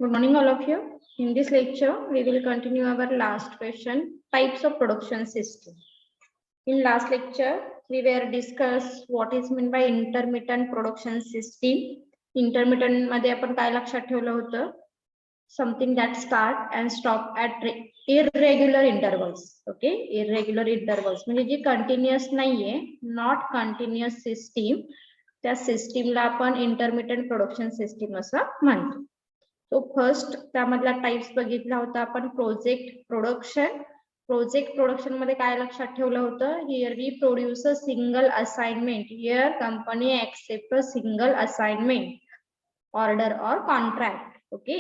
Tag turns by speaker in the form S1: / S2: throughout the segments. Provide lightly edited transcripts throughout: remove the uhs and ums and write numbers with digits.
S1: Good morning, all of you. In this lecture, we will continue our last question, types of production system. In last lecture, we were discussed what is meant by intermittent production system. Intermittent मध्ये आपण काय लक्षात ठेवलं होतं? Something that start and stop at irregular intervals. Okay, irregular intervals म्हणजे जी continuous नाहीये, not continuous system. त्या सिस्टीमला आपण इंटरमिटंट प्रोडक्शन सिस्टीम असं म्हणतो. तो फर्स्ट त्यामधला टाइप्स बघितला होता आपण प्रोजेक्ट प्रोडक्शन. प्रोजेक्ट प्रोडक्शन मध्ये काय लक्षात ठेवलं होतं? Here we produce a single assignment. Here company accept a single assignment, order or contract. Okay,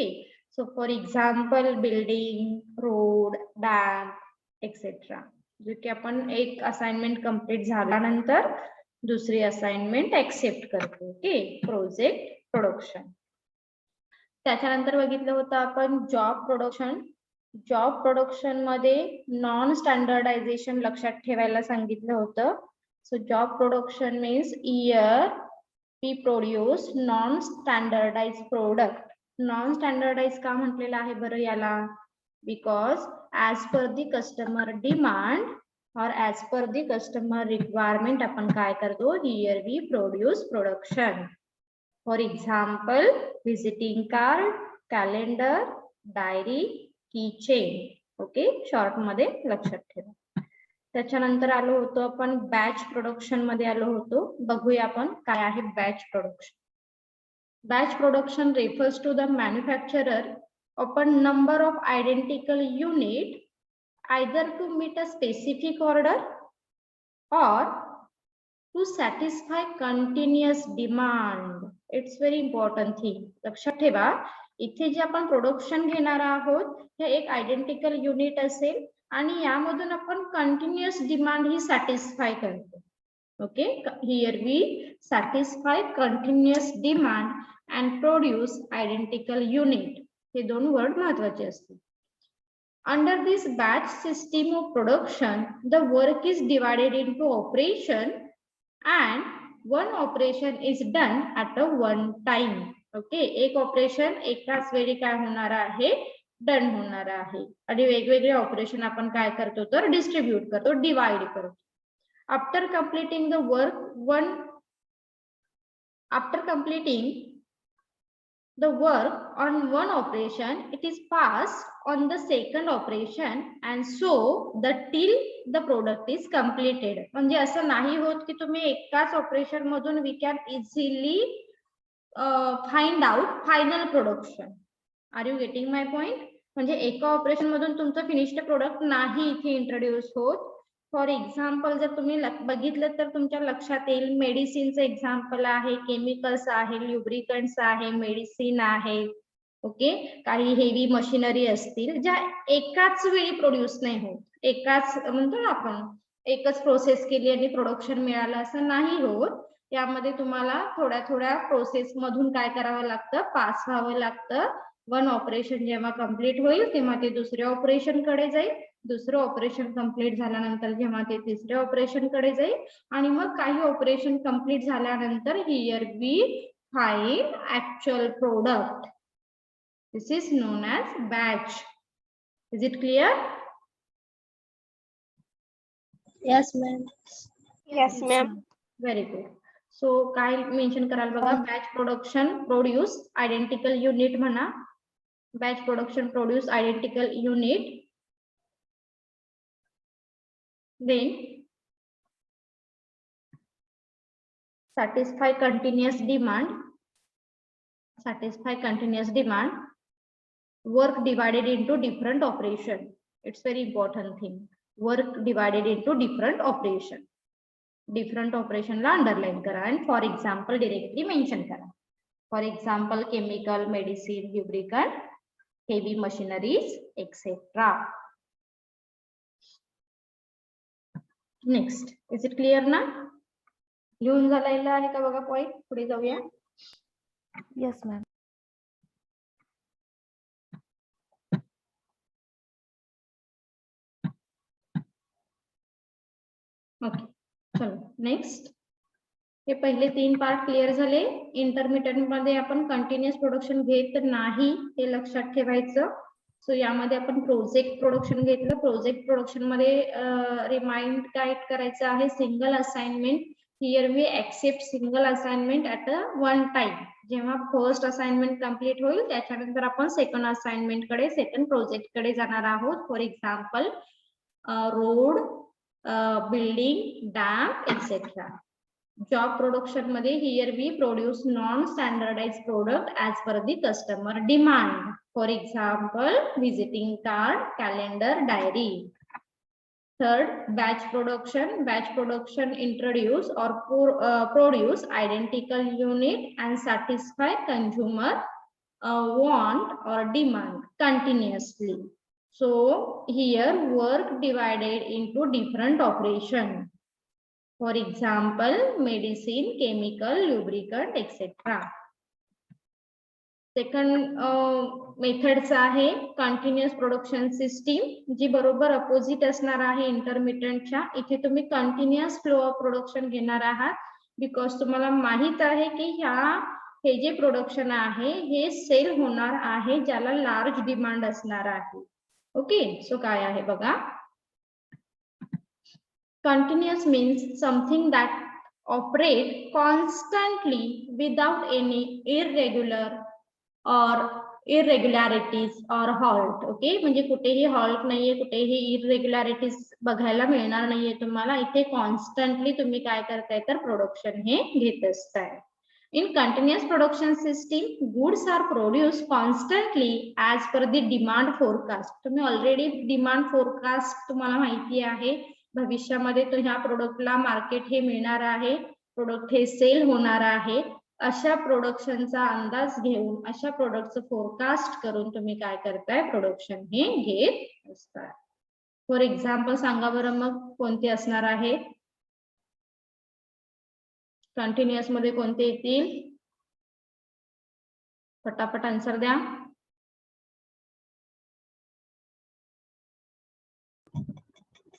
S1: so for example building, road, dam etcetera. जे की आपण एक असाइनमेंट कंप्लीट झाल्यानंतर दुसरी असाइनमेंट एक्सेप्ट करतो. Okay, project production. त्याच्यानंतर बघितलं होतं आपण जॉब प्रोडक्शन. जॉब प्रोडक्शन मध्ये नॉन स्टँडर्डायझेशन लक्षात ठेवायला सांगितलं होतं. So job production means here we produce non standardise product. Non standardize का म्हटलेलं आहे बरं याला? Because as per the customer demand or as per the customer requirement आपण काय करतो? Here we produce production. For example visiting card, calendar, diary, keychain. Okay, short मध्ये लक्षात ठेवा. त्याच्यानंतर आलो होतो आपण बॅच प्रोडक्शन मध्ये आलो होतो. बघूया आपण काय आहे batch production. Batch production refers to the manufacturer of a number of identical unit either to meet a specific order or to satisfy continuous demand. It's very important thing. लक्षात ठेवा, इथे जे आपण प्रोडक्शन घेणार आहोत हे एक आयडेंटिकल युनिट असेल आणि यामधून आपण कंटिन्युअस डिमांड ही सॅटिस्फाय करतो. Okay, here we satisfy continuous demand and produce identical unit. हे दोन वर्ड महत्वाचे असतील. Under this batch system of production, the work is divided into operation and one operation is done at a one time. Okay, एक operation एकाच वेळी काय होणार आहे? डन होणार आहे. आणि वेगवेगळे ऑपरेशन आपण काय करतो तर डिस्ट्रीब्यूट करतो, डिवाइड करतो. After completing the work on one operation, it is passed on the second operation and so till the product is completed. म्हणजे असं नाही होत की तुम्ही एकाच ऑपरेशन मधून we can easily find out final production. Are you getting my point? म्हणजे एका ऑपरेशन मधून तुमचं फिनिश्ड प्रोडक्ट नाही इथे इंट्रोड्यूस होत. फॉर एक्झाम्पल जर तुम्ही बघितलं तर तुमच्या लक्षात येईल मेडिसिनचं एक्झाम्पल आहे, केमिकल्स आहे, ल्युब्रिकंट्स आहे, मेडिसिन आहे. ओके, काही हेवी मशिनरी असतील ज्या एकाच वेळी प्रोड्यूस नाही होत. एकाच म्हणतो ना आपण एकच प्रोसेस केली आणि प्रोडक्शन मिळालं असं नाही होत. यामध्ये तुम्हाला थोड्या थोड्या प्रोसेस मधून काय करावं लागतं? पास व्हावं लागतं. वन ऑपरेशन जेव्हा कम्प्लीट होईल तेव्हा ते दुसऱ्या ऑपरेशन कडे जाईल. दुसरं ऑपरेशन कम्प्लीट झाल्यानंतर जेव्हा ते तिसऱ्या ऑपरेशन कडे जाईल आणि मग काही ऑपरेशन कम्प्लीट झाल्यानंतर here we find actual product. This is known as batch. Is it clear?
S2: Yes, ma'am.
S3: Yes, ma'am.
S1: Very good. So काय मेन्शन कराल बघा? Batch production produce identical unit म्हणा. Batch production produce identical unit. Then satisfy continuous demand. Work divided into different operation. It's very important thing. Work divided into different operation. Different operation ला underline करा and for example directly mention करा. For example chemical, medicine, lubricant, heavy machineries, etc. Next, is it clear ना? लिहून झालेलं आहे का बघा point? पुढे जाऊया.
S2: Yes, ma'am.
S1: ओके, चलो नेक्स्ट. हे पहिले 3 पार्ट क्लिअर झाले. इंटरमिडिएट मध्ये आपण कंटिन्युअस प्रोडक्शन घेत नाही हे लक्षात ठेवायचं. सो यामध्ये आपण प्रोजेक्ट प्रोडक्शन घेतलं. प्रोजेक्ट प्रोडक्शन मध्ये रिमाइंड गाईड करायचं आहे single assignment. Here we accept single assignment at a one time. जेव्हा फर्स्ट असाइनमेंट कम्प्लीट होईल त्याच्यानंतर आपण सेकंड असाइनमेंट कडे, सेकंड प्रोजेक्ट कडे जाणार आहोत. For example road, building, dam etcetera. Job production मध्ये here we produce non standardise product as per the customer demand. For example visiting card, calendar, diary. Third, batch production. Batch production introduce or produce identical unit and satisfy consumer want or demand continuously. So here work divided into different operation. For example, medicine, chemical, lubricant, etc. Second मेथडचा आहे continuous production system, जी बरोबर opposite असणार आहे इंटरमिडिएटच्या. इथे तुम्ही continuous flow of production घेणार आहात because तुम्हाला माहित आहे की हे जे प्रोडक्शन आहे हे सेल होणार आहे ज्याला लार्ज डिमांड असणार आहे. ओके, सो काय आहे बघा. Continuous means something that operate constantly without any irregularities or halt. Okay, म्हणजे कुठेही हॉल्ट नाहीये, कुठेही इरेग्युलॅरिटीज बघायला मिळणार नाहीये तुम्हाला. इथे कॉन्स्टंटली तुम्ही काय करताय तर प्रोडक्शन हे घेत असताय. In continuous production system goods are produce constantly as per the demand forecast. तुम्ही ऑलरेडी डिमांड फोरकास्ट तुम्हाला माहिती आहे. भविष्यामध्ये तो ह्या प्रोडक्टला मार्केट हे मिळणार आहे, प्रोडक्ट हे सेल होणार आहे. अशा प्रोडक्शनचा अंदाज घेऊन, अशा प्रोडक्टचं फोरकास्ट करून तुम्ही काय करताय प्रोडक्शन हे घेत असताय. फॉर एक्झाम्पल सांगा बरं मग कोणते असणार आहे. कंटिन्युअस मध्ये कोणते येतील, पटापट आन्सर द्या.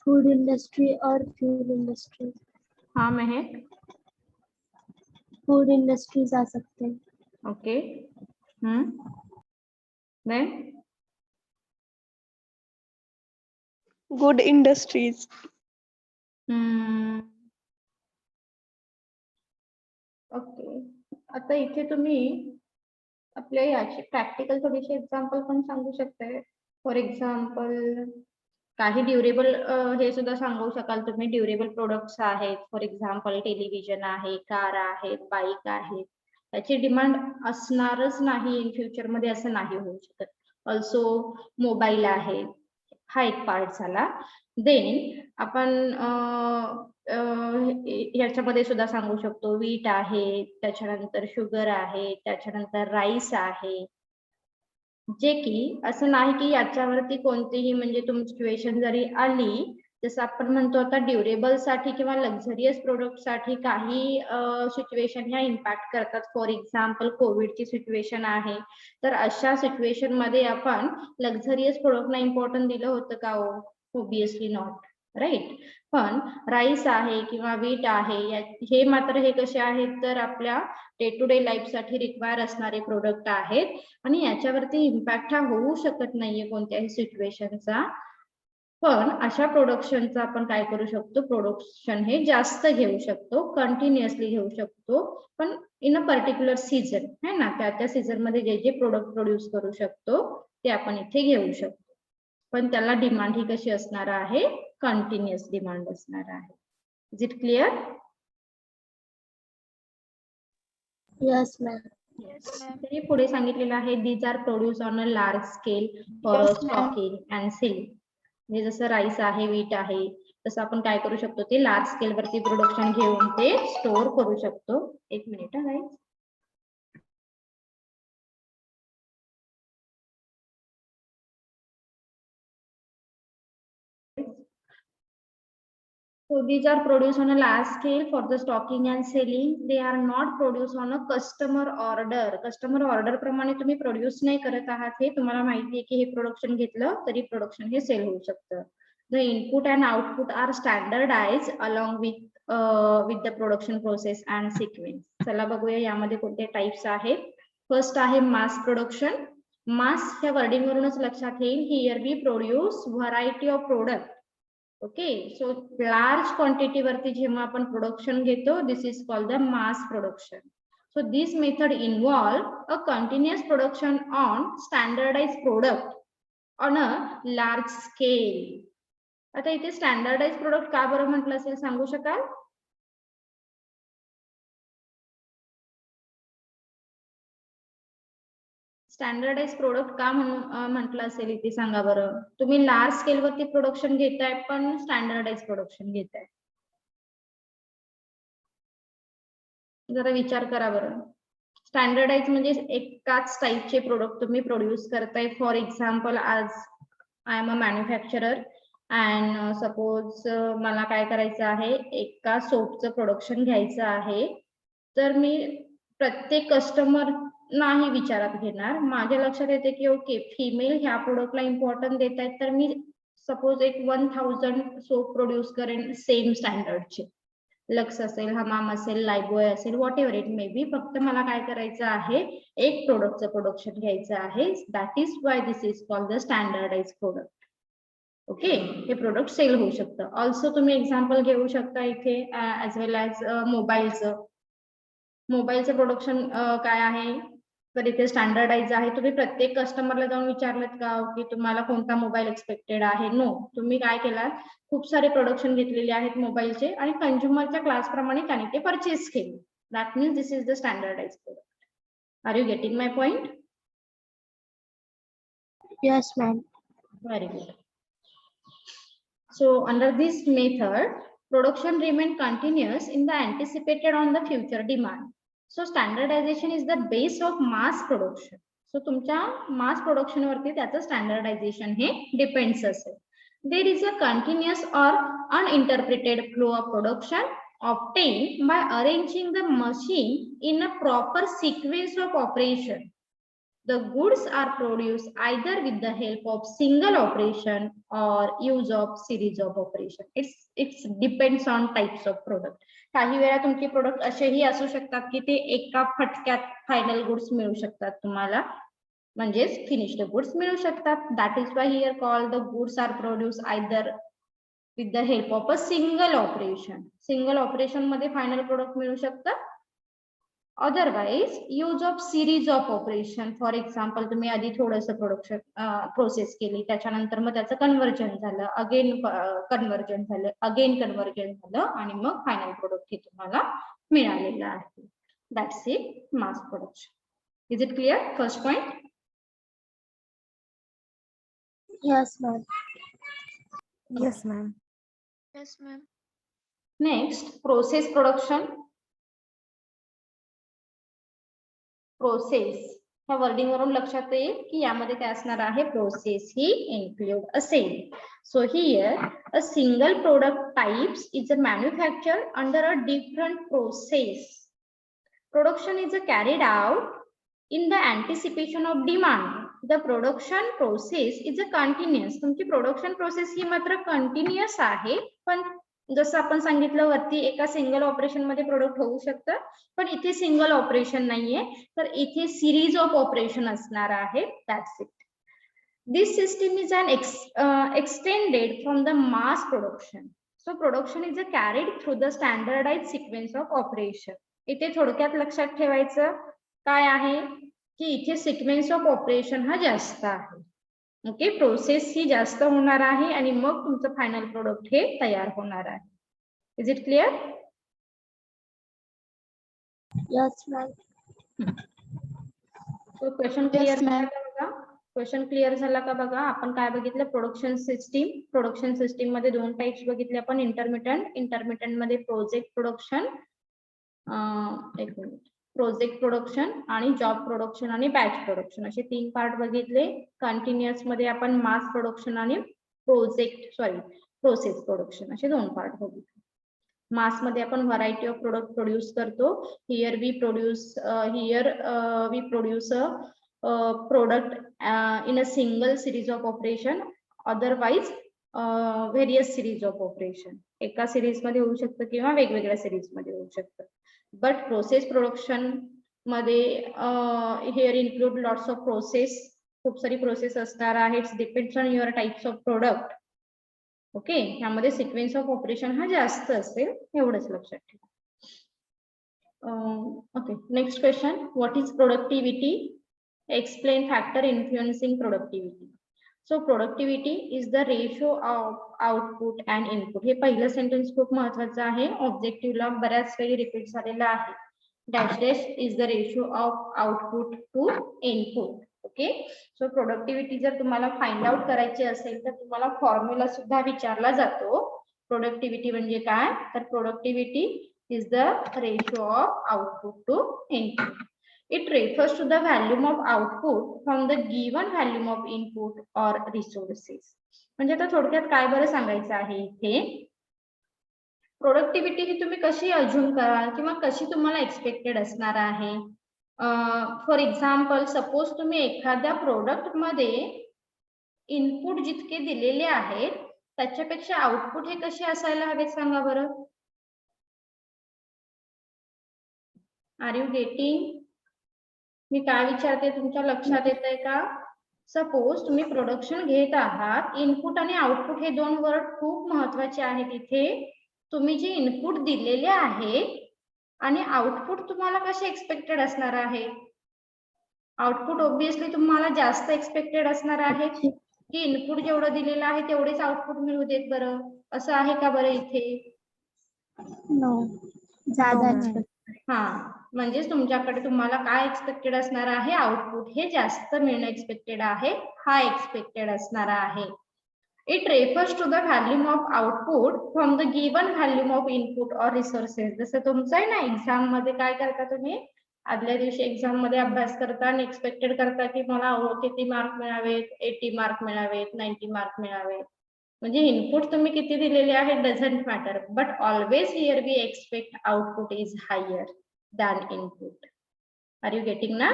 S2: फूड इंडस्ट्री और फ्यूल इंडस्ट्री.
S1: हाँ महक,
S2: फूड इंडस्ट्रीज आ सकते हैं.
S1: Okay. Then
S3: Good industries.
S1: Okay. आता इथे तुम्ही आपल्या याची प्रॅक्टिकल थोडीशी एक्झाम्पल पण सांगू शकताय. फॉर एक्झाम्पल काही ड्युरेबल हे सुद्धा सांगू शकाल तुम्ही. ड्युरेबल प्रोडक्ट्स आहेत, फॉर एक्झाम्पल टेलिव्हिजन आहे, कार आहेत, बाईक आहेत. त्याची डिमांड असणारच नाही इन फ्युचर मध्ये, असं नाही होऊ शकत. ऑल्सो मोबाईल आहे, हा एक पार्ट झाला. देन आपण ह्याच्यामध्ये सुद्धा सांगू शकतो वीट आहे, त्याच्यानंतर शुगर आहे, त्याच्यानंतर राईस आहे. जे की असं नाही की याच्यावरती कोणतीही म्हणजे तुमची सिच्युएशन जरी आली, जसं आपण म्हणतो आता ड्युरेबल साठी किंवा लक्झरियस प्रोडक्ट साठी काही सिच्युएशन ह्या इम्पॅक्ट करतात. फॉर एक्झाम्पल कोविडची सिच्युएशन आहे, तर अशा सिच्युएशन मध्ये आपण लक्झरियस प्रोडक्टना इम्पॉर्टन्स दिलं होतं का? Obviously not, right. पण राईस आहे किंवा वीट आहे, हे मात्र हे कसे आहेत तर आपल्या डे टू डे लाईफ साठी रिक्वायर असणारे प्रोडक्ट आहेत आणि याच्यावरती इम्पॅक्ट हा होऊ शकत नाहीये कोणत्याही सिच्युएशनचा. पण अशा प्रोडक्शनचा आपण काय करू शकतो, प्रोडक्शन हे जास्त घेऊ शकतो, कंटिन्युअसली घेऊ शकतो, पण इन अ पर्टिक्युलर सीझन है ना. त्या सीझन मध्ये जे जे प्रोडक्ट प्रोड्यूस करू शकतो ते आपण इथे घेऊ शकतो. पण त्याला डिमांड ही कशी असणार आहे, कंटिन्युअस डिमांड असणार आहे. Is it clear?
S2: Yes ma'am.
S1: तरी पुढे सांगितलेलं आहे these are produce on a large scale for stocking and selling. म्हणजे जसं राईस आहे, वीट आहे, तसं आपण काय करू शकतो ते लार्ज स्केल वरती प्रोडक्शन घेऊन ते स्टोर करू शकतो. एक minute rice. So these are produced on a large scale for the stocking and selling. They are not produced on a customer order. Customer order प्रमाणे तुम्ही प्रोड्यूस नाही करत आहात. हे तुम्हाला माहिती आहे की हे प्रोडक्शन घेतलं तरी प्रोडक्शन हे सेल होऊ शकतं. The input and output are standardized along with with the production process and sequence. चला बघूया यामध्ये कोणते टाइप्स आहेत. फर्स्ट आहे मास प्रोडक्शन. मास ह्या वर्डिंग वरूनच लक्षात येईल. Here we produce variety of product. Okay, so large quantity वरती जेव्हा आपण प्रोडक्शन घेतो, this is called the mass production. So this method involve a continuous production on standardized product on a large scale. आता इथे standardise product का बरं म्हटलं असेल सांगू शकाल? स्टँडर्डाइज प्रोडक्ट का म्हटलं असेल इथे सांगा बरं. तुम्ही लार्ज स्केल वरती प्रोडक्शन घेताय पण स्टँडर्डाइज प्रोडक्शन घेताय. जरा विचार करा बरं. स्टँडर्डाइज म्हणजे एकाच टाईपचे प्रोडक्ट तुम्ही प्रोड्यूस करताय. फॉर एक्झाम्पल, आज I am a manufacturer and suppose मला काय करायचं आहे, एका सोपचं प्रोडक्शन घ्यायचं आहे. तर मी प्रत्येक कस्टमर नाही विचारात घेणार. माझ्या लक्षात येते की ओके, फिमेल ह्या प्रोडक्टला इम्पॉर्टन्स देत आहेत, तर मी सपोज एक 1000 सोप प्रोड्यूस करेन सेम स्टँडर्डचे. लक्स असेल, हमाम असेल, लाईबॉय असेल, what ever it may be. फक्त मला काय करायचं आहे, एक प्रोडक्टचं प्रोडक्शन घ्यायचं आहे. That is why this is called the standardize product. Okay, हे प्रोडक्ट सेल होऊ शकतं. ऑल्सो तुम्ही एक्झाम्पल घेऊ शकता इथे ऍज वेल ऍज मोबाईलचं प्रोडक्शन काय आहे, तर इथे स्टँडर्डाइज आहे. तुम्ही प्रत्येक कस्टमरला जाऊन विचारलं का की तुम्हाला कोणता मोबाईल एक्सपेक्टेड आहे? नो, तुम्ही काय केलं, खूप सारे प्रोडक्शन घेतलेले आहेत मोबाईलचे आणि कंझ्युमरच्या क्लास प्रमाणे त्याने ते परचेस केले. That means this is the standardize product. Are you getting my point?
S2: Yes, ma'am.
S1: Very good. So under this method, production remain continuous in the anticipated on the future demand. So standardization is the base of mass production. So तुमच्या mass production वरती त्याचं standardization हे depends असेल. There is a continuous or uninterrupted flow of production obtained by arranging the machine in a proper sequence of operation. The goods are produced either with the help of single operation or use of series of operation. It depends on types of product. काही वेळा तुमचे product असेही असू शकतात की ते एका फटक्यात final goods मिळू शकतात तुम्हाला, म्हणजेच फिनिश्ड गुड्स मिळू शकतात. That is why here called the goods are produce either with the help of a single operation. Single operation मध्ये फायनल प्रोडक्ट मिळू शकतं. Otherwise use of series of operation. For example, तुम्ही आधी थोडंसं production process केली, त्याच्यानंतर मग त्याचं कन्व्हर्जन झालं, अगेन कन्व्हर्जन झालं, अगेन कन्व्हर्जन झालं आणि मग फायनल प्रोडक्ट हे तुम्हाला मिळालेलं आहे. That's it, mass production. Is it clear? First point.
S2: Yes, ma'am.
S4: Yes, ma'am.
S3: Yes, ma'am.
S1: Next, process production. Process ह्या वर्डिंग वरून लक्षात येईल की यामध्ये काय असणार आहे, प्रोसेस ही इन्क्लूड असेल. So here a single product types is a manufacture under a different process. Production is a carried out in the anticipation of demand. The production process is a continuous. तुमची production process ही मात्र continuous आहे, पण जसं आपण सांगितलं वरती एका single operation मध्ये प्रोडक्ट होऊ शकतं, पण इथे सिंगल ऑपरेशन नाहीये, तर इथे सिरीज ऑफ ऑपरेशन असणार आहे. That's it. This system is an extended from the mass production. So production is carried through the standardized sequence of operation. इथे थोडक्यात लक्षात ठेवायचं काय आहे की इथे सिक्वेन्स ऑफ ऑपरेशन हा जास्त आहे. ओके, प्रोसेस ही जास्त होणार आहे आणि मग तुमचं फायनल प्रोडक्ट हे तयार होणार आहे. Is it clear?
S2: Yes, ma'am.
S1: So question clear झाला का बघा? क्वेश्चन क्लिअर झाला का बघा? आपण काय बघितलं, प्रोडक्शन सिस्टीम. प्रोडक्शन सिस्टीम मध्ये दोन टाइप्स बघितले आपण, इंटरमिटंट मध्ये प्रोजेक्ट प्रोडक्शन, एक मिनिट, प्रोजेक्ट प्रोडक्शन आणि जॉब प्रोडक्शन आणि बॅच प्रोडक्शन असे तीन पार्ट बघितले. कंटिन्युअस मध्ये आपण मास प्रोडक्शन आणि प्रोसेस प्रोडक्शन असे दोन पार्ट बघितले. मास मध्ये आपण व्हरायटी ऑफ प्रोडक्ट प्रोड्यूस करतो. Here we produce a product in a single series of operation. Otherwise various series of operation, एका सिरीज मध्ये होऊ शकतं किंवा वेगवेगळ्या सिरीज मध्ये होऊ शकतं. बट प्रोसेस प्रोडक्शन मध्ये here include lots of process, खूप सारी प्रोसेस असणार आहे. It's depends on your types of product. Okay, ह्यामध्ये सिक्वेन्स ऑफ ऑपरेशन हा जास्त असेल, एवढंच लक्षात ठेवा. Okay, next question. What is productivity? Explain factor influencing productivity. So productivity is the ratio of output and input. हे पहिलं सेंटेन्स खूप महत्वाचं आहे, ऑब्जेक्टिव्हला बऱ्याच वेळी रिपीट झालेलं आहे. Dash dash is the ratio of output to input. Okay, so productivity जर तुम्हाला फाइंड आउट करायची असेल तर तुम्हाला फॉर्म्युला सुद्धा विचारला जातो. प्रोडक्टिव्हिटी म्हणजे काय? तर productivity is the ratio of output to input. It refers to the volume of output from the given volume of input or resources. म्हणजे आता थोडक्यात काय बरं सांगायचं आहे इथे, प्रोडक्टिव्हिटी ही तुम्ही कशी अज्युम कराल किंवा कशी तुम्हाला एक्सपेक्टेड असणार आहे. फॉर एक्झाम्पल, सपोज तुम्ही एखाद्या प्रोडक्ट मध्ये इनपुट जितके दिलेले आहेत त्याच्यापेक्षा आउटपुट हे कसे असायला हवे सांगा बरं. R you getting? मी काय विचारते तुमच्या लक्षात येत आहे का? सपोज तुम्ही प्रोडक्शन घेत आहात, इनपुट आणि आउटपुट हे दोन वर्ड खूप महत्वाचे आहेत. इथे तुम्ही जे इनपुट दिलेले आहे आणि आउटपुट तुम्हाला कसे एक्सपेक्टेड असणार आहे. आउटपुट ऑब्विसली तुम्हाला जास्त एक्सपेक्टेड असणार आहे की इनपुट जेवढं दिलेलं आहे तेवढेच आउटपुट मिळू देत बरं, असं आहे का बरं इथे?
S2: नो, ज्यादा
S4: No,
S2: expect.
S1: हा, म्हणजे तुमच्याकडे तुम्हाला काय एक्सपेक्टेड असणार आहे, आउटपुट हे जास्त मिळणं एक्सपेक्टेड आहे, हा एक्सपेक्टेड असणार आहे. It refers to the volume of output from the given volume of input or resources. जसं तुमचं आहे ना, एक्झाम मध्ये काय करता तुम्ही, आदल्या दिवशी एक्झाम मध्ये अभ्यास करता आणि एक्सपेक्टेड करता की मला किती मार्क मिळावेत, 80 मार्क मिळावेत, 90 मार्क मिळावेत. म्हणजे इनपुट तुम्ही किती दिलेले आहे doesn't matter, but always here we expect output is higher than input. Are you getting ना?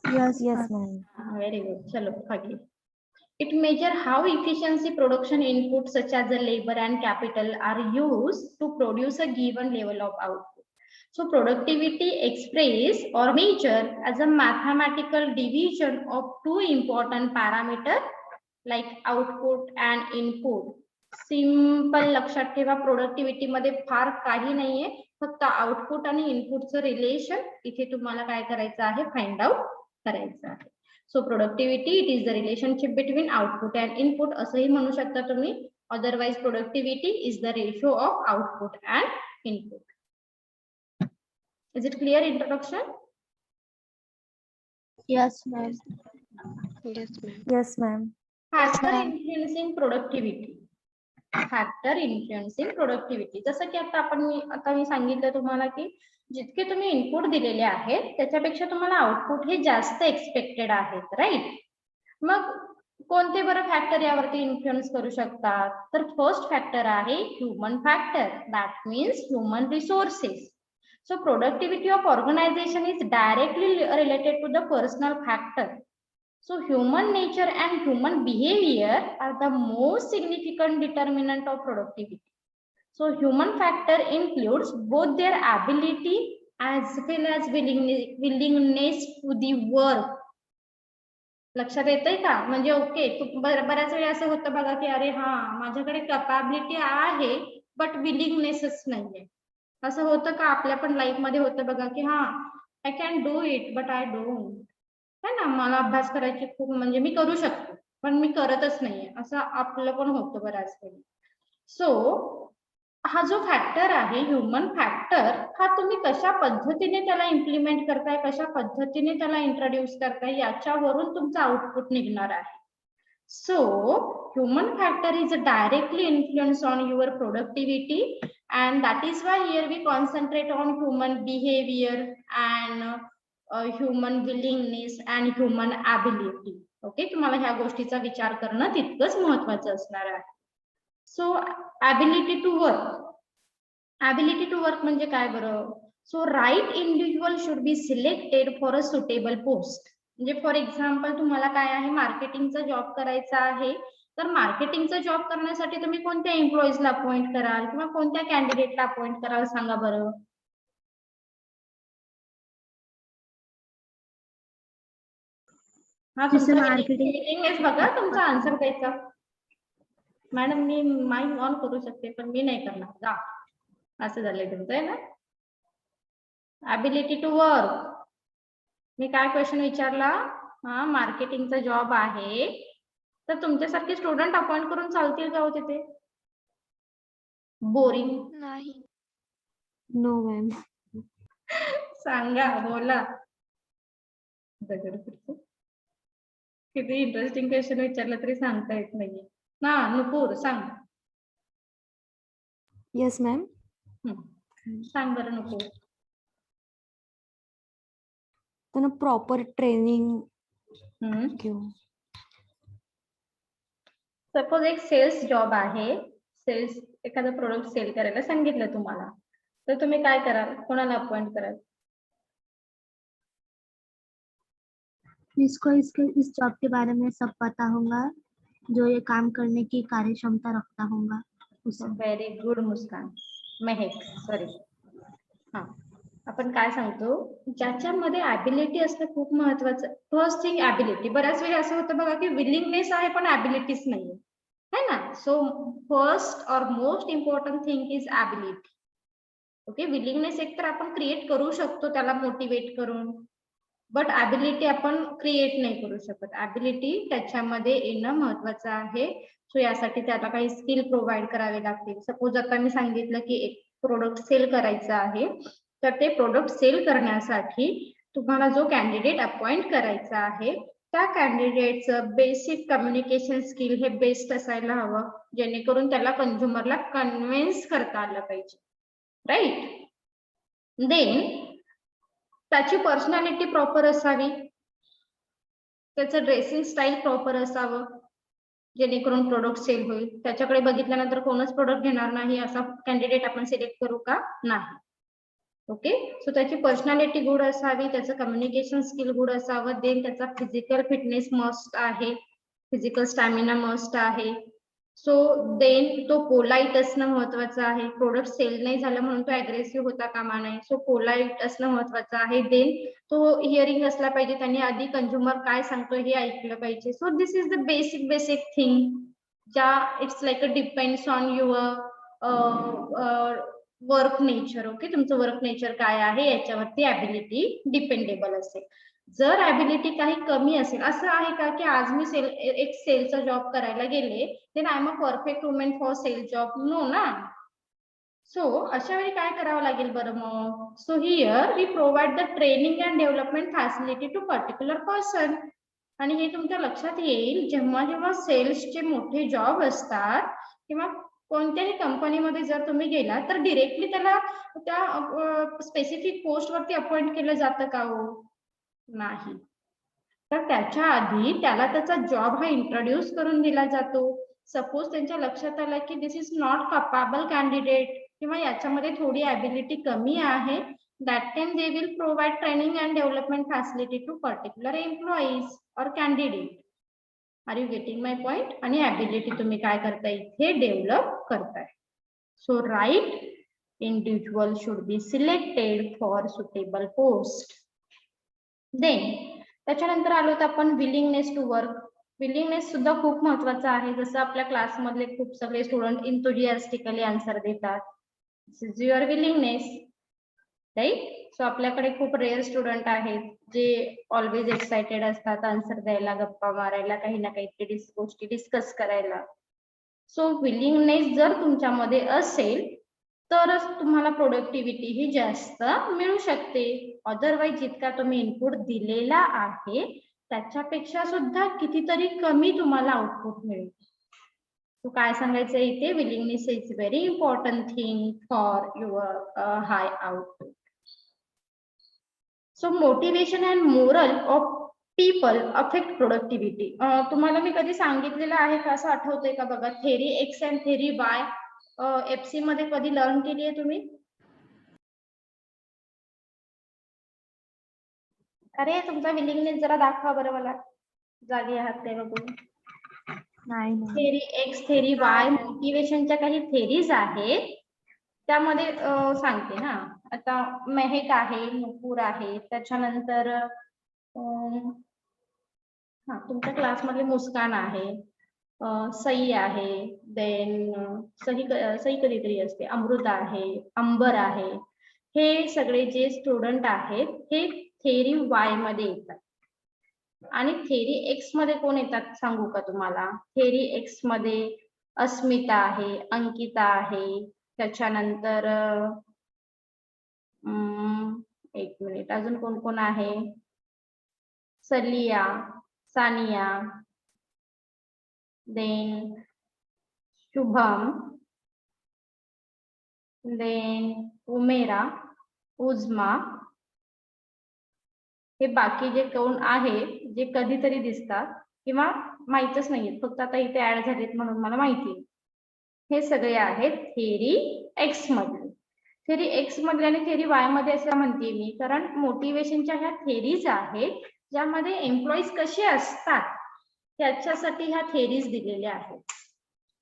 S2: Yes,
S4: Yes, ma'am.
S1: Very good. चलो आगे. It measure how efficiency production inputs such as the labor and capital are used to produce a given level of output. So productivity expressed or measured as a mathematical division of two important parameters like output and input. Simple लक्षात ठेवा, productivity मध्ये फार काही नाहीये, फक्त output आणि इनपुटचं relation इथे तुम्हाला काय करायचं आहे, फाइंड आउट करायचं आहे. So productivity it is the relationship between output and input असंही म्हणू शकता तुम्ही. Otherwise productivity is the ratio of output and input. Is it clear introduction?
S2: yes, ma'am.
S3: Yes, ma'am.
S4: Yes, ma'am.
S1: Factor
S2: ma'am.
S1: Influencing productivity. Factor influencing productivity, जसं की आता मी सांगितलं तुम्हाला की जितके तुम्ही इनपुट दिलेले आहेत त्याच्यापेक्षा तुम्हाला आउटपुट हे जास्त एक्सपेक्टेड आहेत, राईट? मग कोणते बरं फॅक्टर यावरती इन्फ्लुएन्स करू शकतात? तर फर्स्ट फॅक्टर आहे human factor, that means human resources. So productivity of organisation is directly related to the personal factor. So human nature and human behavior are the most significant determinant of productivity. So human factor includes both their ability as well as willingness to the work. लक्षात येतंय का? म्हणजे okay, बऱ्याच वेळा असं होतं बघा की अरे हा माझ्याकडे कॅपॅबिलिटी आहे बट विलिंगनेसच नाहीये. असं होतं का? आपल्या पण लाईफ मध्ये होतं बघा की हा I can do it but I don't, है ना, मला अभ्यास करायची खूप, म्हणजे मी करू शकतो पण मी करतच नाहीये, असं आपलं पण होतं बऱ्याच वेळी. सो हा जो फॅक्टर आहे ह्युमन फॅक्टर, हा तुम्ही कशा पद्धतीने त्याला इम्प्लिमेंट करताय, कशा पद्धतीने त्याला इंट्रोड्यूस करताय, याच्यावरून तुमचं आउटपुट निघणार आहे. So human factor is directly influence on your productivity and that is why here we concentrate on human behaviour and human willingness and human ability. Okay, तुम्हाला ह्या गोष्टीचा विचार करणं तितकंच महत्वाचं असणार आहे. So ability to work. Ability to work म्हणजे काय बरं? So right individual should be selected for a suitable post. म्हणजे फॉर एक्झाम्पल तुम्हाला काय आहे, मार्केटिंगचा जॉब करायचा आहे तर मार्केटिंगचा जॉब करण्यासाठी तुम्ही कोणत्या एम्प्लॉईजला अपॉइंट कराल किंवा कोणत्या कॅन्डिडेटला अपॉइंट कराल सांगा बरं. हा
S2: जसं
S1: तुमचा
S2: marketing-
S1: विलिंगनेस बघा तुमचा आन्सर द्यायचा. मॅडम मी माइक ऑन करू शकते पण मी नाही करणार जा. असं झालंय तुमचं आहे ना. Ability to work. मी काय क्वेश्चन विचारला. हा मार्केटिंगचा जॉब आहे तर तुमच्यासारखे स्टुडंट अपॉइंट करून चालतील का हो तिथे. बोरिंग.
S3: नाही.
S4: No, ma'am.
S1: सांगा बोला. किती इंटरेस्टिंग क्वेश्चन विचारलं तरी सांगता येत नाहीये ना. नुपूर सांग.
S4: Yes, ma'am.
S1: सांग बरं नुपूर.
S4: त्यांना प्रॉपर ट्रेनिंग घेऊ.
S1: सपोज एक सेल्स जॉब आहे. सेल्स एखादं प्रोडक्ट सेल करायला सांगितलं तुम्हाला तर तुम्ही काय कराल. कोणाला अपॉइंट कराल.
S2: जिसको इस जॉब के बारे में सब पता होगा, जो ये काम करने की कार्य क्षमता रखता होगा उसे.
S1: व्हेरी गुड मुस्कान. महक सॉरी. हा आपण काय सांगतो ज्याच्यामध्ये ॲबिलिटी असणं खूप महत्वाचं. First thing ability. बऱ्याच वेळी असं होतं बघा की विलिंगनेस आहे पण ॲबिलिटीच नाहीये है ना. सो फर्स्ट और most important thing is ability. Okay. Willingness एक तर आपण क्रिएट करू शकतो त्याला मोटिवेट करून बट ॲबिलिटी आपण क्रिएट नाही करू शकत. ॲबिलिटी त्याच्यामध्ये येणं महत्वाचं आहे. सो यासाठी त्याला काही स्किल प्रोव्हाइड करावे लागतील. सपोज आता मी सांगितलं की एक प्रोडक्ट सेल करायचं आहे तर ते प्रोडक्ट सेल करण्यासाठी तुम्हाला जो कॅन्डिडेट अपॉइंट करायचा आहे त्या कॅन्डिडेटचं बेसिक कम्युनिकेशन स्किल हे बेस्ट असायला हवं जेणेकरून त्याला कंझ्युमरला कन्व्हिन्स करता आलं पाहिजे. राईट. देन त्याची पर्सनॅलिटी प्रॉपर असावी. त्याचं ड्रेसिंग स्टाईल प्रॉपर असावं जेणेकरून प्रोडक्ट सेल होईल. त्याच्याकडे बघितल्यानंतर कोणच प्रोडक्ट घेणार नाही असा कॅन्डिडेट आपण सिलेक्ट करू का. नाही. ओके. सो त्याची पर्सनॅलिटी गुड असावी. त्याचं कम्युनिकेशन स्किल गुड असावं. देन त्याचा फिजिकल फिटनेस मस्ट आहे. फिजिकल स्टॅमिना मस्ट आहे. सो देन तो पोलाइट असणं महत्वाचं आहे. प्रोडक्ट सेल नाही झालं म्हणून तो अग्रेसिव्ह होता कामा नये. सो पोलाइट असणं महत्वाचं आहे. देन तो हिअरिंग असला पाहिजे. त्यांनी आधी कंझ्युमर काय सांगतोय हे ऐकलं पाहिजे. So this is the basic thing ज्या it's like a depends on your work nature. Okay. तुमचं वर्क नेचर काय आहे याच्यावरती ॲबिलिटी डिपेंडेबल असेल. जर ॲबिलिटी काही कमी असेल. असं आहे का की आज मी एक सेलचा जॉब करायला गेले then I am a perfect women for sale job. No ना. सो अशा वेळी काय करावं लागेल बरं मग. So here we provide the training and development facility to particular person. आणि हे तुमच्या लक्षात येईल जेव्हा जेव्हा सेल्सचे मोठे जॉब असतात किंवा कोणत्याही कंपनीमध्ये जर तुम्ही गेला तर डिरेक्टली त्याला त्या स्पेसिफिक पोस्ट वरती अपॉइंट केलं जातं का हो. नाही. तर त्याच्या आधी त्याला त्याचा जॉब हा इंट्रोड्यूस करून दिला जातो. सपोज त्यांच्या लक्षात आलं की दिस इज नॉट कॅपेबल कॅन्डिडेट किंवा याच्यामध्ये थोडी ॲबिलिटी कमी आहे that time they will provide training and development facility to particular employees or candidate. Are you getting my point? आणि ability तुम्ही काय करताय इथे डेव्हलप करताय. So right individual should be selected for suitable post. Then त्याच्यानंतर आलो तर आपण willingness to work. willingness सुद्धा खूप महत्वाचं आहे. जसं आपल्या क्लासमधले खूप सगळे स्टुडंट enthusiastically आन्सर देतात. This is your willingness. Right. So आपल्याकडे खूप रेअर स्टुडंट आहेत जे ऑलवेज एक्साइटेड असतात आन्सर द्यायला, गप्पा मारायला, काही ना काहीतरी गोष्टी डिस्कस करायला. सो विलिंगनेस जर तुमच्यामध्ये असेल तरच तुम्हाला प्रोडक्टिव्हिटी ही जास्त मिळू शकते. अदरवाईज जितका तुम्ही इनपुट दिलेला आहे त्याच्यापेक्षा सुद्धा कितीतरी कमी तुम्हाला आउटपुट मिळेल. तो काय सांगायचं इथे. Willingness is very important thing for your high output. So motivation and moral of people affect productivity. तुम्हाला मी कधी सांगितलेलं आहे का असं आठवतंय का बघा. Theory x and theory Y FC मध्ये कधी लर्न केली आहे तुम्ही. अरे तुमचा विलिंगनेस जरा दाखवा बरं मला. जागे आहात ते बघून.
S2: नाही नाही
S1: थेरी एक्स, थेरी वाय, मोटिवेशनच्या काही थेरीज आहेत त्यामध्ये सांगते हा. आता मेहक आहे, नुपूर आहे, त्याच्यानंतर हा तुमच्या क्लासमधले मुस्कान आहे, सई आहे, देन सई कधीतरी असते, अमृता आहे, अंबर आहे. हे सगळे जे स्टुडंट आहेत हे थेरी वाय मध्ये येतात. आणि थेरी एक्स मध्ये कोण येतात सांगू का तुम्हाला? थेरी एक्स मध्ये अस्मिता आहे, अंकिता आहे, त्याच्यानंतर एक मिनिट, अजून कोण कोण आहे? सलिया, सानिया, देन शुभम, देन उमेरा, उजमा. हे बाकी जे कोण आहे जे कधीतरी दिसतात किंवा माहीतच नाहीये, फक्त आता इथे ऍड झालेत म्हणून मला माहिती. हे सगळे आहेत थेरी एक्स मधले. थेरी एक्स मधले आणि थेरी वाय मध्ये असं म्हणते मी, कारण मोटिवेशनच्या ह्या थेरीज आहेत ज्यामध्ये एम्प्लॉईज कसे असतात त्याच्यासाठी ह्या थेरीज दिलेल्या आहेत.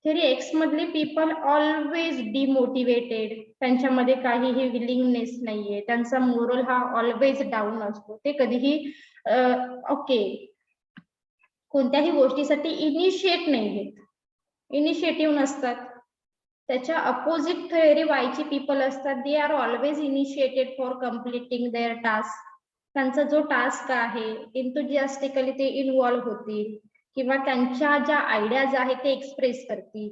S1: थेरी एक्स मधले पीपल ऑलवेज डिमोटिवेटेड, त्यांच्यामध्ये काहीही विलिंगनेस नाहीये, त्यांचा मोरल हा ऑलवेज डाऊन असतो, ते कधीही ओके कोणत्याही गोष्टीसाठी इनिशिएट नाही घेत, इनिशिएटिव्ह नसतात. त्याच्या अपोजिट थेरी वायची पीपल असतात, they are always initiated for completing their task. त्यांचा जो टास्क आहे एन्थुजियास्टिकली ते इन्व्हॉल्व्ह होतील किंवा त्यांच्या ज्या आयडियाज आहेत ते एक्सप्रेस करतील,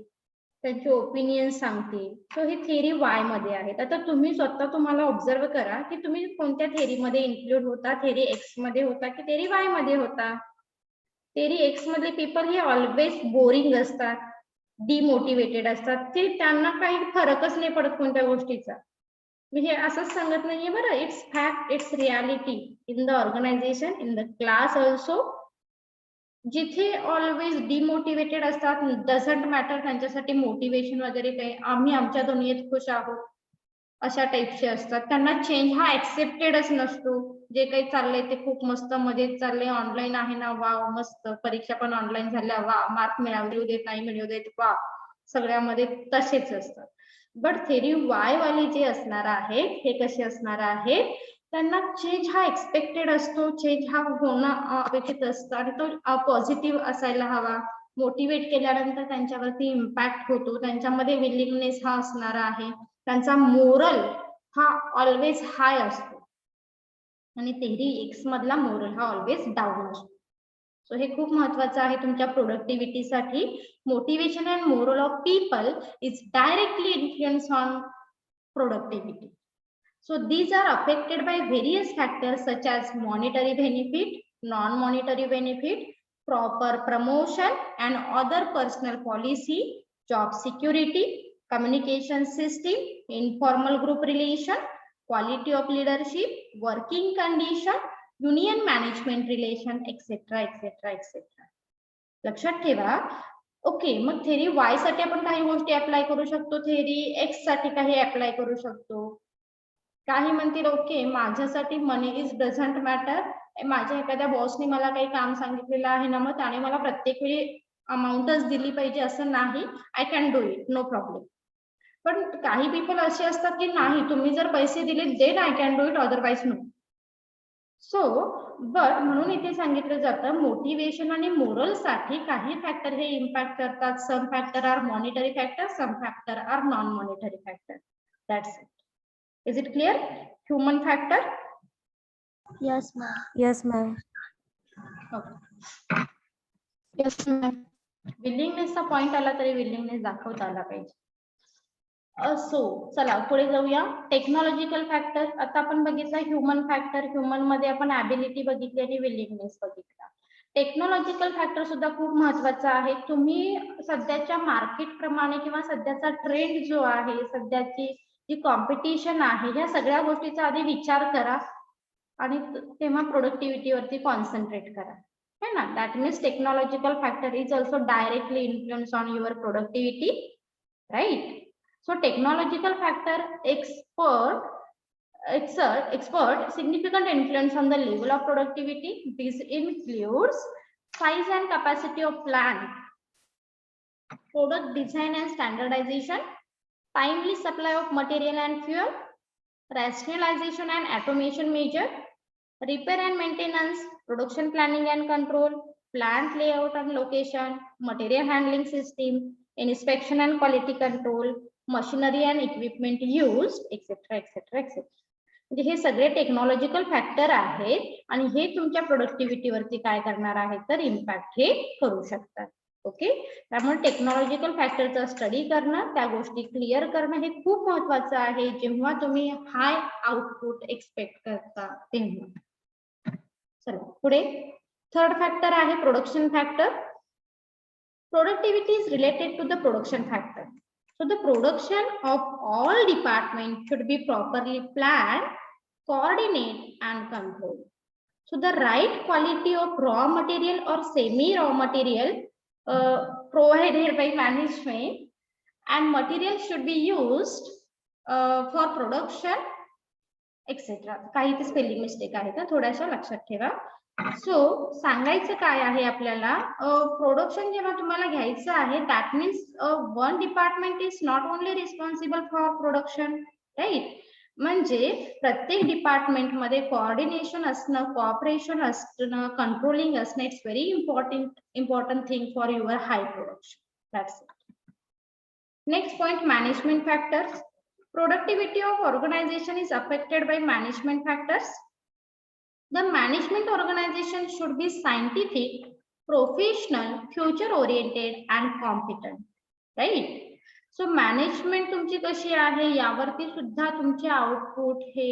S1: त्यांचे ओपिनियन सांगतील. सो हे थेरी वाय मध्ये आहेत. आता तुम्ही स्वतः तुम्हाला ऑब्झर्व करा की तुम्ही कोणत्या थेरीमध्ये इन्क्लूड होता, थेरी एक्स मध्ये होता की थेरी वाय मध्ये होता. थेरी एक्स मधले पीपल हे ऑलवेज बोरिंग असतात, डिमोटिवेटेड असतात, ते त्यांना काही फरकच नाही पडत कोणत्या गोष्टीचा. मी हे असंच सांगत नाहीये बरं, it's fact, it's reality in the organisation, in the class also. जिथे ऑलवेज डिमोटिवेटेड असतात, डझंट मॅटर त्यांच्यासाठी मोटिवेशन वगैरे काही, आम्ही आमच्या दुनियेत खुश आहोत अशा टाईपचे असतात. त्यांना चेंज हा ऍक्सेप्टेडच नसतो. जे काही चाललंय ते खूप मस्त मजेत चाललंय, ऑनलाईन आहे ना, वा मस्त, परीक्षा पण ऑनलाईन झाल्या, वा मार्क मिळवू देत नाही मिळवू देत, वा, सगळ्यामध्ये तसेच असतात. बट थेरी वाय वाले जे असणार आहेत हे कसे असणार आहेत, त्यांना चेंज हा एक्सपेक्टेड असतो, चेंज हा होणं अपेक्षित असतं आणि तो पॉझिटिव्ह असायला हवा. मोटिवेट केल्यानंतर त्यांच्यावरती इम्पॅक्ट होतो, त्यांच्यामध्ये विलिंगनेस हा असणार आहे, त्यांचा मोरल हा ऑलवेज हाय असतो आणि थेरी एक्स मधला मोरल हा ऑलवेज डाऊन असतो. सो हे खूप महत्वाचं आहे तुमच्या प्रोडक्टिव्हिटीसाठी. Motivation and moral of people is directly influence on productivity. So these are affected by various factors such as monetary benefit, non-monetary benefit, proper promotion and other personal policy, job security, communication system, informal group relation, quality of leadership, working condition, union management relation, etc. etc. etc. लक्षात ठेवा. Okay, मग theory Y साठी आपण काही गोष्टी apply करू शकतो, theory x साठी काही अप्लाय करू शकतो. काही म्हणतील ओके माझ्यासाठी मनी इज डझंट मॅटर, माझ्या एखाद्या बॉसने मला काही काम सांगितलेलं आहे ना, मग त्याने मला प्रत्येक वेळी अमाऊंटच दिली पाहिजे असं नाही, I can do it, no problem. पण काही पीपल असे असतात की नाही, तुम्ही जर पैसे दिले then I can do it, otherwise no. So but म्हणून इथे सांगितलं जातं मोटिवेशन आणि मोरल साठी काही फॅक्टर हे इम्पॅक्ट करतात. Some factor are monetary factor, some factor are non monetary factor. That's it. Is it clear? Human factor.
S2: Yes ma'am.
S4: Yes, ma'am.
S3: Yes, ma'am.
S1: विलिंगनेसचा पॉइंट आला तरी विलिंगनेस दाखवता आला पाहिजे. सो चला पुढे जाऊया. Technological factor. आता आपण बघितला ह्युमन फॅक्टर, ह्युमन मध्ये आपण ॲबिलिटी बघितली आणि विलिंगनेस बघितला. टेक्नॉलॉजिकल फॅक्टर सुद्धा खूप महत्वाचा आहे. तुम्ही सध्याच्या मार्केट प्रमाणे किंवा सध्याचा ट्रेंड जो आहे, सध्याची जी कॉम्पिटिशन आहे, ह्या सगळ्या गोष्टीचा आधी विचार करा आणि तेव्हा प्रोडक्टिव्हिटी वरती कॉन्सन्ट्रेट करा, है ना. That means technological factor is also directly influence on your productivity, right. So technological factor expert significant influence on the level of productivity. This includes size and capacity of plant, product design and standardization, timely supply of material and fuel, rationalization and automation measure, repair and maintenance, production planning and control, plant layout and location, material handling system, inspection and quality control, machinery and equipment used, etc. etc. etc. म्हणजे हे सगळे technological factor आहेत आणि हे तुमच्या productivity वरती काय करणार आहे तर इम्पॅक्ट हे करू शकतात. ओके, त्यामुळे टेक्नॉलॉजिकल फॅक्टरचा स्टडी करणं, त्या गोष्टी क्लिअर करणं हे खूप महत्वाचं आहे जेव्हा तुम्ही हाय आउटपुट एक्सपेक्ट करता तेव्हा. चला पुढे थर्ड फॅक्टर आहे production factor. Productivity is related to the production factor. So the production of all departments should be properly planned, coordinated and controlled. So the right quality of raw material or semi-raw material provided by management and material should be used for production, etc. काही ते spelling mistake आहेत ना, थोड्याशा लक्षात ठेवा. So सांगायचं काय आहे आपल्याला, प्रोडक्शन जेव्हा तुम्हाला घ्यायचं आहे that means one department is not only responsible for production, right. म्हणजे प्रत्येक डिपार्टमेंट मध्ये कोऑर्डिनेशन असणं, कोऑपरेशन असणं, कंट्रोलिंग असणं it's very important thing for your high production. That's it. Next point, management factors. Productivity of organization is affected by management factors. The management organization should be scientific, professional, future oriented and competent, right? So management तुमची कशी आहे यावरती सुद्धा तुमचे output हे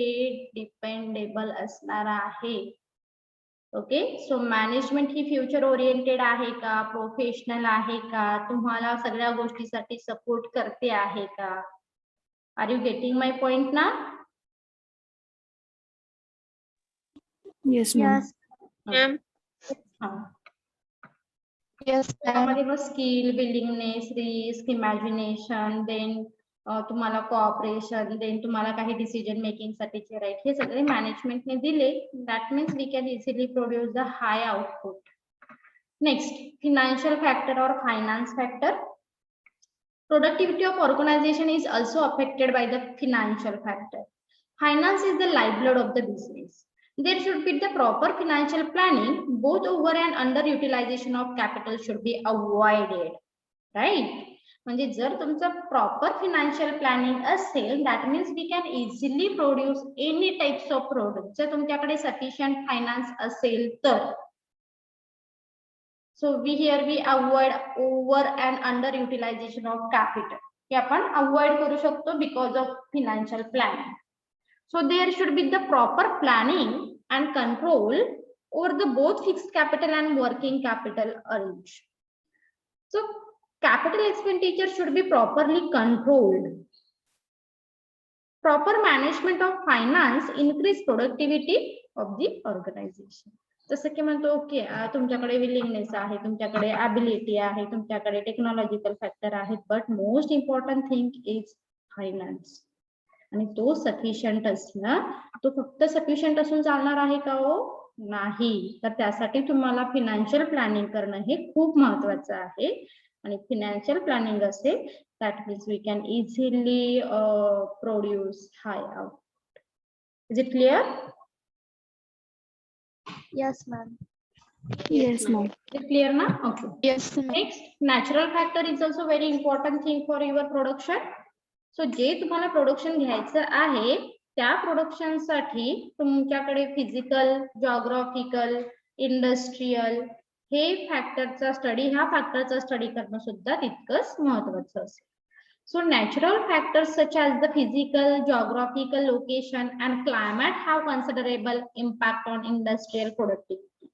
S1: dependable असणार आहे. Okay, so management ही future oriented आहे का, प्रोफेशनल आहे का, तुम्हाला सगळ्या गोष्टीसाठी सपोर्ट करते आहे का. Are you getting my point now?
S4: Yes, ma'am.
S3: Ma'am. Yes, ma'am.
S1: त्यामध्ये मग skill, willingness, risk, imagination, then तुम्हाला कोऑपरेशन, देन तुम्हाला काही डिसिजन मेकिंग साठीचे राईट, हे सगळे मॅनेजमेंटने दिले. That means we can easily produce the high output. Next, financial factor or finance factor. Productivity of organization is also affected by the financial factor. Finance is the lifeblood of the business. There should be the proper financial planning. Both over and underutilization of capital should be avoided, right? म्हणजे जर तुमचं proper financial planning असेल that means we can easily produce any types of product जर तुमच्याकडे sufficient finance असेल तर. So we avoid over and under utilization of capital. हे आपण avoid करू शकतो because of financial planning. So there should be the proper planning and control over the both fixed capital and working capital arranged. So capital expenditure should be properly controlled. Proper management of finance increase productivity of the organization. जसं की म्हणतो okay तुमच्याकडे willingness आहे, तुमच्याकडे ability आहे, तुमच्याकडे technological factor आहेत, but most important thing is finance. आणि तो सफिशियंट असणं, तो फक्त सफिशियंट असून चालणार आहे का हो, नाही. तर त्यासाठी तुम्हाला फिनान्शियल प्लॅनिंग करणं हे खूप महत्वाचं आहे. आणि फिनान्शियल प्लॅनिंग असेल that means we can easily produce high output. Is it clear?
S2: Yes, ma'am.
S4: Yes, ma'am.
S1: Is it clear now? Okay.
S3: Yes, ma'am.
S1: Next, natural factor is also very important thing for your production. So जे तुम्हाला production घ्यायचं आहे त्या production साठी तुमच्याकडे physical, geographical, industrial हे फॅक्टरचा study, ह्या फॅक्टरचा study करणं सुद्धा तितकंच महत्वाचं असेल. So natural factors such as the physical, geographical location and climate have considerable impact on industrial productivity.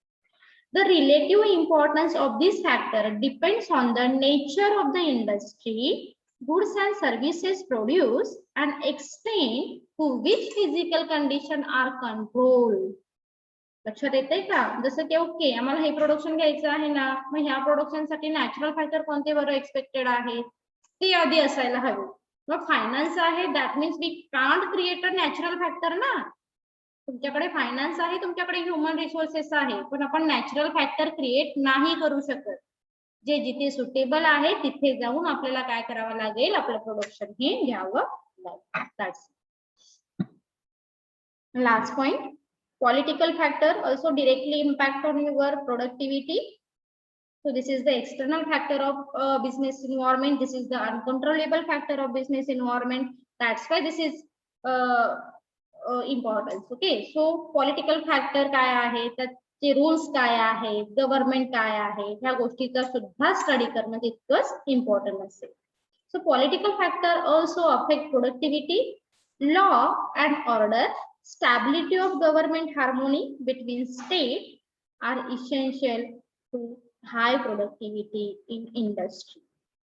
S1: The relative importance of this factor depends on the nature of the industry, goods and services produced, and extent to which physical conditions are controlled. लक्षात येतंय का? जसं की okay आम्हाला हे production घ्यायचं आहे ना, मग ह्या प्रोडक्शन साठी नॅचरल फॅक्टर कोणते बरं एक्सपेक्टेड आहे ते आधी असायला हवे. मग फायनान्स आहे that means we can't create a natural factor ना. तुमच्याकडे फायनान्स आहे, तुमच्याकडे ह्युमन रिसोर्सेस आहे, पण आपण नॅचरल फॅक्टर क्रिएट नाही करू शकत. जे जिथे सुटेबल आहे तिथे जाऊन आपल्याला काय करावं लागेल, आपलं प्रोडक्शन हे घ्यावं लागेल. Last point, political factor also directly impact on your productivity. So this is the external factor of business environment. This is the uncontrollable factor of business environment. That's why this is importance. Okay. So political factor काय आहे, त्याचे rules काय आहे, government काय आहे, ह्या गोष्टीचा सुद्धा स्टडी करणं तितकंच इम्पॉर्टंट असेल. So political factor also affect productivity, law and order, stability of government, harmony between state are essential to high productivity in industry.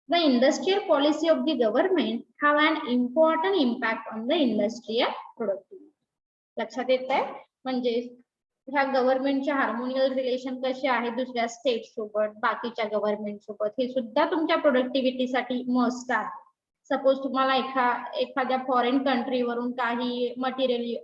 S1: The industrial policy of the government have an important impact on the industrial productivity. लक्षात येत आहे, म्हणजे ह्या गव्हर्नमेंटच्या हार्मोनियल relation कसे आहे दुसऱ्या state सोबत, बाकीच्या गव्हर्नमेंट सोबत, हे सुद्धा तुमच्या प्रोडक्टिव्हिटीसाठी मस्ट आहे. सपोज तुम्हाला एखाद्या फॉरेन कंट्रीवरून काही मटेरियल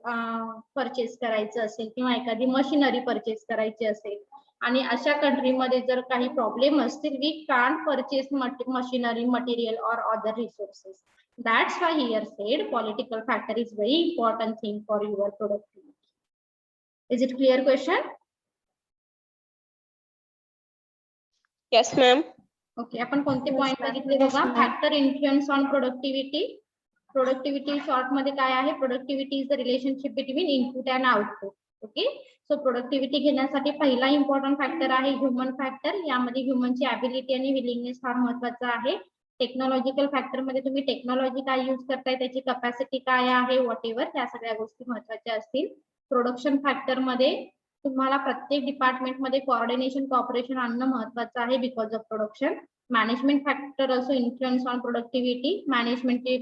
S1: परचेस करायचं असेल किंवा एखादी मशिनरी परचेस करायची असेल आणि अशा कंट्रीमध्ये जर काही प्रॉब्लेम असतील, we can't purchase machinery, material or other resources. That's why here said political factor is very important thing for your productivity. Is it clear question?
S3: Yes, ma'am.
S1: Okay, आपण कोणते
S2: Yes,
S1: पॉइंट
S2: ma'am.
S1: बघितले
S2: Yes,
S1: बघा.
S2: ma'am.
S1: Factor influence on productivity. Productivity short मध्ये काय आहे, productivity is the relationship between input and output. Okay, so productivity घेण्यासाठी पहिला important factor आहे ह्युमन फॅक्टर. यामध्ये ह्युमनची ॲबिलिटी आणि विलिंगनेस फार महत्वाचा आहे. टेक्नॉलॉजिकल फॅक्टर मध्ये तुम्ही टेक्नॉलॉजी काय यूज करताय, त्याची कपॅसिटी काय आहे, व्हॉट एव्हर, ह्या सगळ्या गोष्टी महत्वाच्या असतील. प्रोडक्शन फॅक्टर मध्ये तुम्हाला प्रत्येक डिपार्टमेंटमध्ये कोऑर्डिनेशन, कॉपरेशन आणणं महत्वाचं आहे because of production. Management factor also influence on productivity. मॅनेजमेंटचे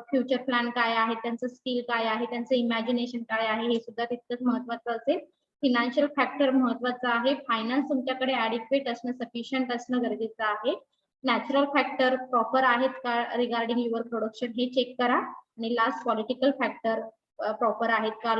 S1: फ्युचर प्लॅन काय आहे, त्यांचं स्किल काय आहे, त्यांचं इमॅजिनेशन काय आहे, हे सुद्धा तितकंच महत्वाचं असेल. फिनान्शियल फॅक्टर महत्वाचं आहे. फायनान्स तुमच्याकडे ऍडिक्वेट असणं, सफिशियंट असणं गरजेचं आहे. नॅचरल फॅक्टर प्रॉपर आहेत का रिगार्डिंग युअर प्रोडक्शन हे चेक करा. आणि लास्ट पॉलिटिकल फॅक्टर प्रॉपर आहेत का